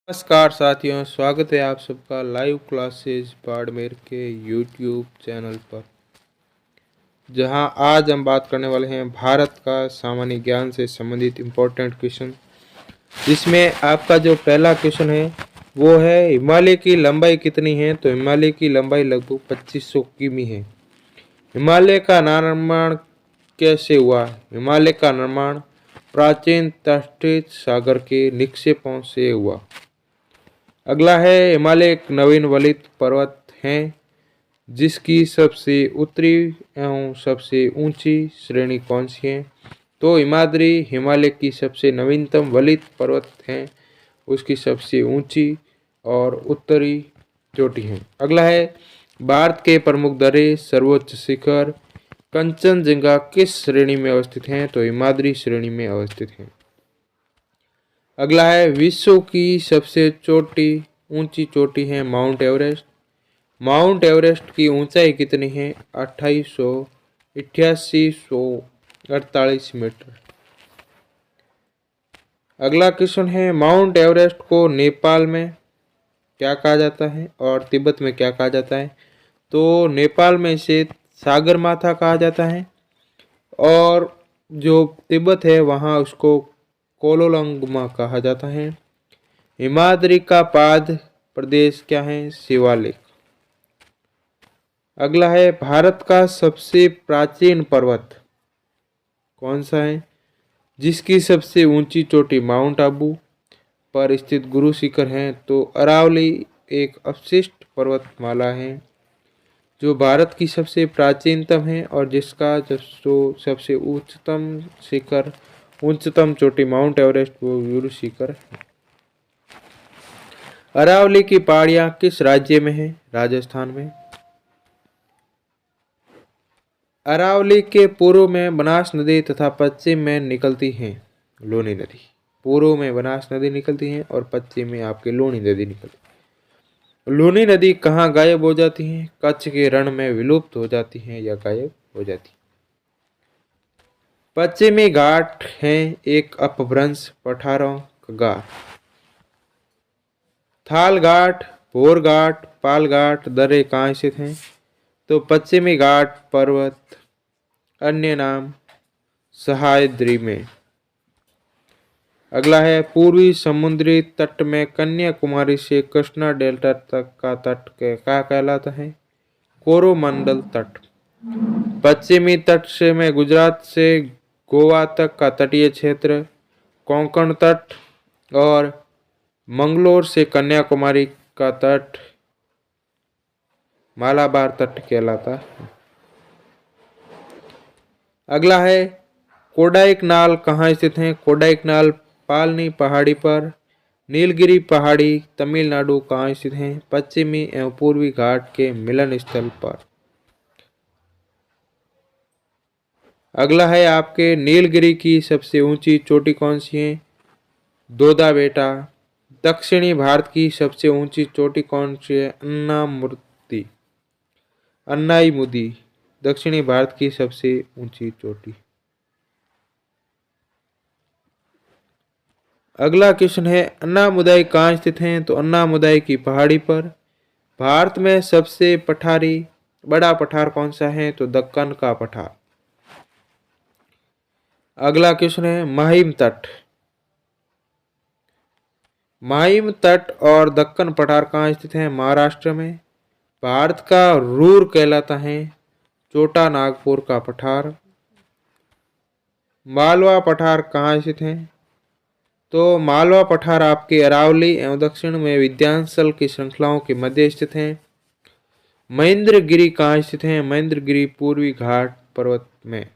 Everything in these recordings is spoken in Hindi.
नमस्कार साथियों, स्वागत है आप सबका लाइव क्लासेस बाड़मेर के यूट्यूब चैनल पर। जहां आज हम बात करने वाले हैं भारत का सामान्य ज्ञान से संबंधित इम्पोर्टेंट क्वेश्चन, जिसमें आपका जो पहला क्वेश्चन है वो है हिमालय की लंबाई कितनी है। तो हिमालय की लंबाई लगभग 2500 किमी है। हिमालय का निर्माण कैसे हुआ? हिमालय का निर्माण प्राचीन तटीय सागर के निक्षेपों से हुआ। अगला है हिमालय एक नवीन वलित पर्वत है जिसकी सबसे उत्तरी एवं सबसे ऊंची श्रेणी कौन सी है? तो हिमाद्री हिमालय की सबसे नवीनतम वलित पर्वत है, उसकी सबसे ऊंची और उत्तरी चोटी है। अगला है भारत के प्रमुख दर्रे सर्वोच्च शिखर कंचनजंगा किस श्रेणी में अवस्थित हैं? तो हिमाद्री श्रेणी में अवस्थित हैं। अगला है विश्व की सबसे ऊंची चोटी है माउंट एवरेस्ट। माउंट एवरेस्ट की ऊंचाई कितनी है? 8848 मीटर। अगला क्वेश्चन है माउंट एवरेस्ट को नेपाल में क्या कहा जाता है और तिब्बत में क्या कहा जाता है? तो नेपाल में इसे सागर माथा कहा जाता है और जो तिब्बत है वहाँ उसको कोलोलंगमा कहा जाता है। हिमाद्री का पाद प्रदेश क्या है? शिवालिक। अगला है भारत का सबसे प्राचीन पर्वत कौन सा है जिसकी सबसे ऊंची चोटी माउंट आबू पर स्थित गुरु शिखर है? तो अरावली एक अवशिष्ट पर्वतमाला है जो भारत की सबसे प्राचीनतम है और जिसका जो सबसे उच्चतम चोटी माउंट एवरेस्ट वो गुरु शिखर है। अरावली की पहाड़ियां किस राज्य में है? राजस्थान में। अरावली के पूर्व में बनास नदी तथा पश्चिम में निकलती है लूनी नदी। पूर्व में बनास नदी निकलती है और पश्चिम में आपकी लूनी नदी निकलती है। लूनी नदी कहाँ गायब हो जाती है? कच्छ के रण में विलुप्त हो जाती है या गायब हो जाती है। पश्चिमी घाट है एक अपभ्रंश पठारों का घाट। थाल घाट, भोर घाट, पाल घाट दर्रे कहाँ स्थित हैं? तो पश्चिमी घाट पर्वत अन्य नाम सह्याद्री में। अगला है पूर्वी समुद्री तट में कन्याकुमारी से कृष्णा डेल्टा तक का तट क्या कहलाता है? कोरोमंडल तट। पश्चिमी तट से में गुजरात से गोवा तक का तटीय क्षेत्र कोंकण तट और मंगलोर से कन्याकुमारी का तट मालाबार तट कहलाता है। अगला है कोडाइकनाल कहाँ स्थित है? कोडाइकनाल पालनी पहाड़ी पर। नीलगिरी पहाड़ी तमिलनाडु कहाँ स्थित है? पश्चिमी एवं पूर्वी घाट के मिलन स्थल पर। अगला है आपके नीलगिरी की सबसे ऊंची चोटी कौन सी है? दोदा बेटा। दक्षिणी भारत की सबसे ऊंची चोटी कौन सी है? अन्नाईमुदी दक्षिणी भारत की सबसे ऊंची चोटी। अगला क्वेश्चन है अन्नामुदाई कहाँ स्थित है? तो अन्नामुदाई की पहाड़ी पर। भारत में सबसे बड़ा पठार कौन सा है? तो दक्कन का पठार। अगला क्वेश्चन है माहिम तट। माहिम तट और दक्कन पठार कहाँ स्थित है? महाराष्ट्र में। भारत का रूर कहलाता है छोटा नागपुर का पठार। मालवा पठार कहाँ स्थित है? तो मालवा पठार आपके अरावली एवं दक्षिण में विंध्याचल की श्रृंखलाओं के मध्य स्थित है। महेंद्रगिरी कहाँ स्थित है? महेंद्रगिरी पूर्वी घाट पर्वत में।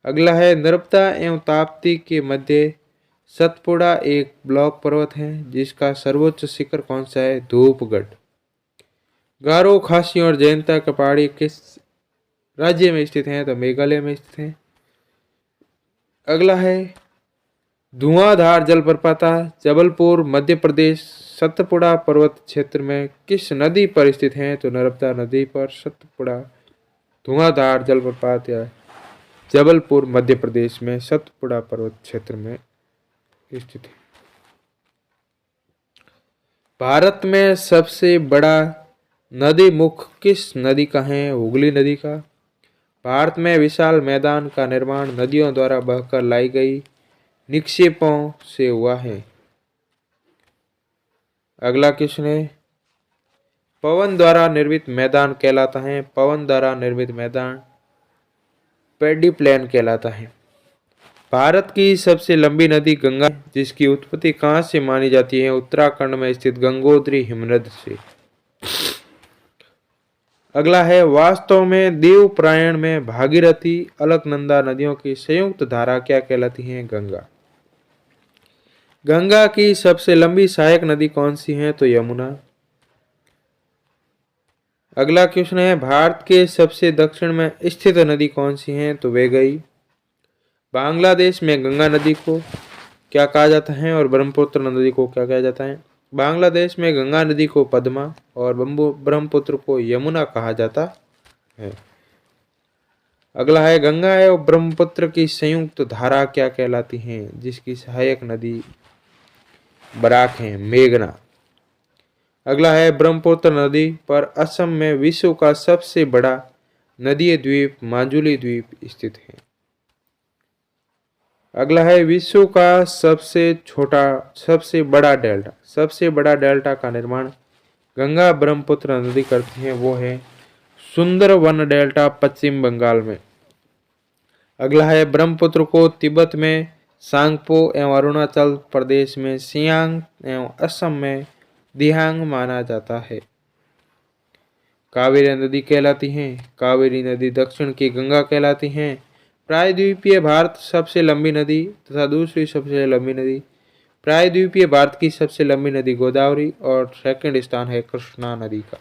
अगला है नर्मदा एवं ताप्ती के मध्य सतपुड़ा एक ब्लॉक पर्वत है जिसका सर्वोच्च शिखर कौन सा है? धूपगढ़। गारो, खासी और जयंता की पहाड़ी किस राज्य में स्थित है? तो मेघालय में स्थित है। अगला है धुआंधार जलप्रपात जबलपुर मध्य प्रदेश सतपुड़ा पर्वत क्षेत्र में किस नदी पर स्थित है? तो नर्मदा नदी पर सतपुड़ा धुआंधार जलप्रपात या जबलपुर मध्य प्रदेश में सतपुड़ा पर्वत क्षेत्र में स्थित है। भारत में सबसे बड़ा नदी मुख किस नदी का है? हुगली नदी का। भारत में विशाल मैदान का निर्माण नदियों द्वारा बहकर लाई गई निक्षेपों से हुआ है। अगला क्वेश्चन है, पवन द्वारा निर्मित मैदान कहलाता है? पवन द्वारा निर्मित मैदान पैडी प्लेन कहलाता है। भारत की सबसे लंबी नदी गंगा, जिसकी उत्पत्ति कहाँ से मानी जाती है? उत्तराखंड में स्थित गंगोत्री हिमनद से। अगला है, वास्तव में देवप्रायण में भागीरथी अलकनंदा नदियों की संयुक्त धारा क्या कहलाती है? गंगा। गंगा की सबसे लंबी सहायक नदी कौन सी है? तो यमुना। अगला क्वेश्चन है, भारत के सबसे दक्षिण में स्थित नदी कौन सी है? तो वेगई। बांग्लादेश में गंगा नदी को क्या कहा जाता है और ब्रह्मपुत्र नदी को क्या कहा जाता है? बांग्लादेश में गंगा नदी को पद्मा और ब्रह्मपुत्र को यमुना कहा जाता है। अगला है, गंगा एवं ब्रह्मपुत्र की संयुक्त धारा क्या कहलाती है? जिसकी सहायक नदी बराक है, मेघना। अगला है, ब्रह्मपुत्र नदी पर असम में विश्व का सबसे बड़ा नदीय द्वीप माजुली द्वीप स्थित है। अगला है, विश्व का सबसे बड़ा डेल्टा का निर्माण गंगा ब्रह्मपुत्र नदी करती है, वो है सुंदरवन डेल्टा पश्चिम बंगाल में। अगला है, ब्रह्मपुत्र को तिब्बत में सांगपो एवं अरुणाचल प्रदेश में सियांग एवं असम में दिहांग माना जाता है। कावेरी नदी कहलाती है? कावेरी नदी दक्षिण की गंगा कहलाती है। प्रायद्वीपीय भारत सबसे लंबी नदी तथा दूसरी सबसे लंबी नदी। प्रायद्वीपीय भारत की सबसे लंबी नदी गोदावरी और सेकंड स्थान है कृष्णा नदी का।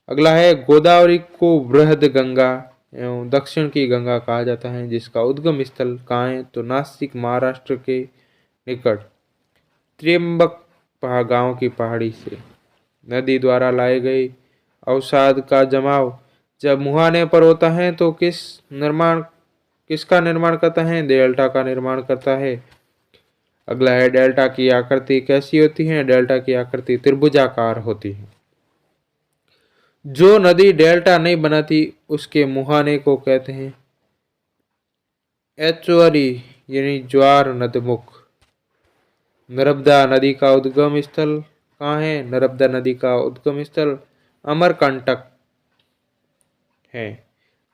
अगला है, गोदावरी को बृहद गंगा एवं दक्षिण की गंगा कहा जाता है, जिसका उद्गम स्थल कहाँ है? तो नासिक महाराष्ट्र के निकट त्र्यंबक गांव की पहाड़ी से। नदी द्वारा लाए गए अवसाद का जमाव जब मुहाने पर होता है तो किसका निर्माण करता है? डेल्टा का निर्माण करता है। अगला है, डेल्टा की आकृति कैसी होती है? डेल्टा की आकृति त्रिभुजाकार होती है। जो नदी डेल्टा नहीं बनाती उसके मुहाने को कहते हैं एचुअरी यानी ज्वार नदमुख। नर्मदा नदी का उद्गम स्थल कहाँ है? नर्मदा नदी का उद्गम स्थल अमरकंटक है।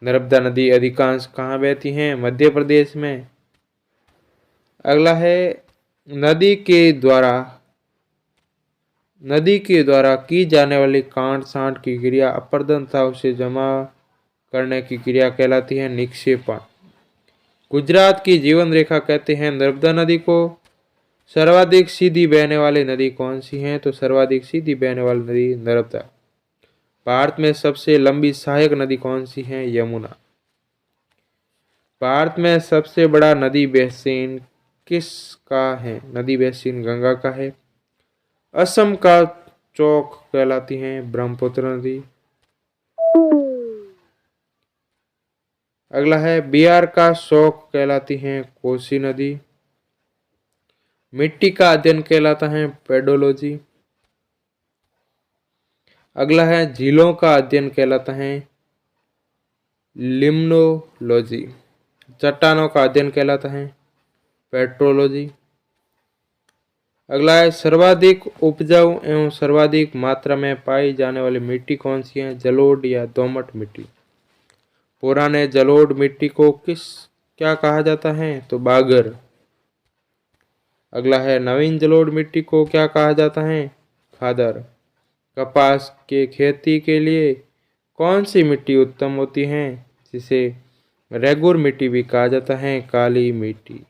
नर्मदा नदी अधिकांश कहाँ बहती है? मध्य प्रदेश में। अगला है, नदी के द्वारा की जाने वाली काट छांट की क्रिया अपर्दन तथा उसे जमा करने की क्रिया कहलाती है निक्षेपण। गुजरात की जीवन रेखा कहते हैं नर्मदा नदी को। सर्वाधिक सीधी बहने वाली नदी कौन सी है? तो सर्वाधिक सीधी बहने वाली नदी नर्मदा। भारत में सबसे लंबी सहायक नदी कौन सी है? यमुना। भारत में सबसे बड़ा नदी बेसिन किसका है? नदी बेसिन गंगा का है। असम का चौक कहलाती है ब्रह्मपुत्र नदी। अगला है, बिहार का शोक कहलाती है कोसी नदी। मिट्टी का अध्ययन कहलाता है पेडोलॉजी। अगला है, झीलों का अध्ययन कहलाता है लिम्नोलॉजी। चट्टानों का अध्ययन कहलाता है पेट्रोलॉजी। अगला है, सर्वाधिक उपजाऊ एवं सर्वाधिक मात्रा में पाई जाने वाली मिट्टी कौन सी है? जलोढ़ या दोमट मिट्टी। पुराने जलोढ़ मिट्टी को क्या कहा जाता है? तो बागर। अगला है, नवीन जलोढ़ मिट्टी को क्या कहा जाता है? खादर। कपास के खेती के लिए कौन सी मिट्टी उत्तम होती है? जिसे रेगुर मिट्टी भी कहा जाता है काली मिट्टी।